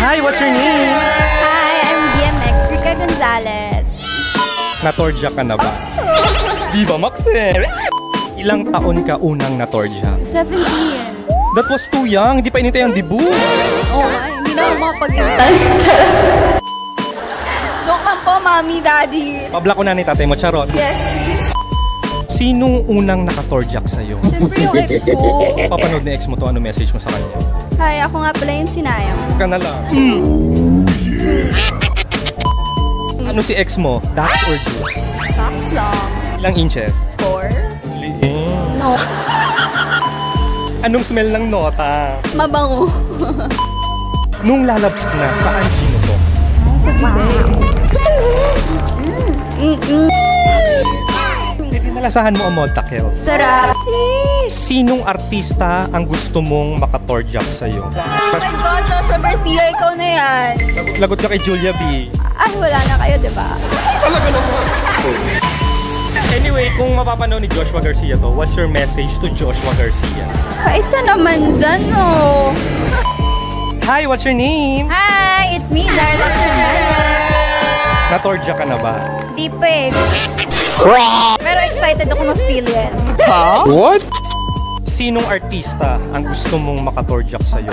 Hi, what's your name? Hi, I'm BMX Rica Gonzalez. Natorja ka na ba? Viva Maxel! Ilang taon ka unang natorja? 17. That was too young. Hindi pa inintay ang debut. Oo nga, hindi na ako makapag-intay. Joke lang po, mami, daddy. Pabla ko na ni tatay mo, charot. Yes, please. Sinong unang nakatorjak sa'yo? Siyempre yung ex ko. Papanood ni ex mo to, ano message mo sa kanya? Hi, ako nga pala yung sinayang. Ka na lang. Ano si ex mo? Dax or juice? Socks lang. Ilang inches? 4. No. Anong smell ng nota? Mabango. Nung lalabas na, saan sino to? Sa bibig. Nalasahan mo ang Modta Kills. Sarap. Sinong artista ang gusto mong makatorjak sa'yo? Oh my God, Joshua Garcia, ikaw na yan. Lagot ka kay Julia B. Ay, wala na kayo, diba? Talaga naman. Anyway, kung mapapanood ni Joshua Garcia to, what's your message to Joshua Garcia? Kaisa naman dyan, no? Hi, what's your name? Hi, it's me, Darla Sumera. Natorjak ka na ba? Di pa eh. Pero excited ako ma-feel yan. Ha? What? Sinong artista ang gusto mong makatorjak sa'yo?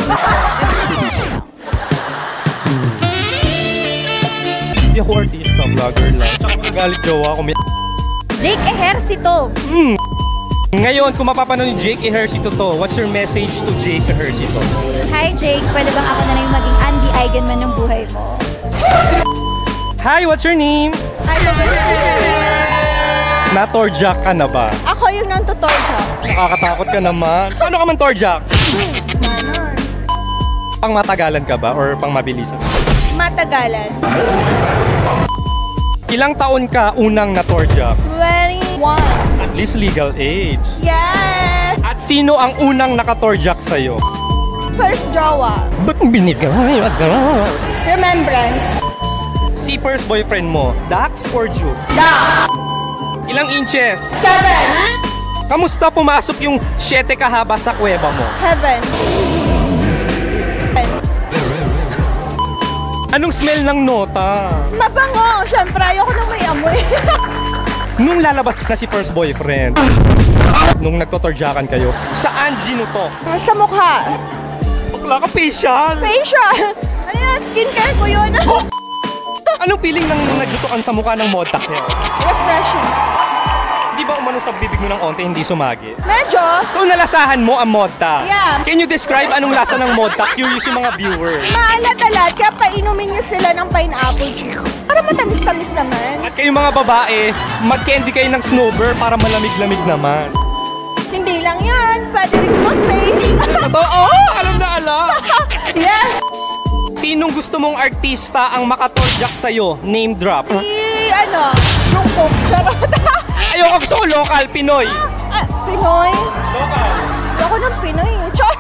Hindi ako artista, vlogger lang. Tsaka magalit jowa ako. Jake Ejercito. Ngayon, kung mapapanood ni Jake Ejercito to, what's your message to Jake Ejercito? Hi Jake, pwede bang ako na rin maging Andy Eigenman ng buhay mo? Hi, what's your name? Hi, Natorjak ka na ba? ako yung nantutorja. Nakakatakot ka naman. Paano ka man torjak? Pang matagalan ka ba or pang mabilisan? Matagalan. Ilang taon ka unang natorjak? 21. At least legal age. Yes! At sino ang unang nakatorjak sa'yo? First jowa. Ba't binigay? Remembrance. Si first boyfriend mo, Dax or Juke? Dax. Ilang inches? 7. Kamusta pumasok yung 7 kahaba sa kuweba mo? Heaven. Anong smell ng nota? Mabango. Siyempre, ayoko nang may amoy. Nung lalabas na si first boyfriend, nung nagtotorjakan kayo, saan ginuto? Sa mukha. Bakla ka facial! Facial. Ano yan? Skincare ko yun. Anong feeling ng naglutuan sa mukha ng Modta Kills? Refreshing. Di ba umano sa bibig mo ng onte, hindi sumagi? Medyo. So nalasahan mo ang Modta? Yeah. Can you describe anong lasa ng Modta? Curious yung mga viewers. Maalat-alat, kaya painumin niyo sila ng pineapple juice. Para matamis-tamis naman. At kayong mga babae, mag-candy kayo ng snowbird para malamig-lamig naman. Hindi lang yan. Pwede rin toothpaste. Totoo? Alam na alam. Yes. Sinong gusto mong artista ang makatorjak sa'yo? Name drop. Jungkook. Charot. Ayoko, gusto ko local, Pinoy. Pinoy? Local. Ako ng Pinoy. Char.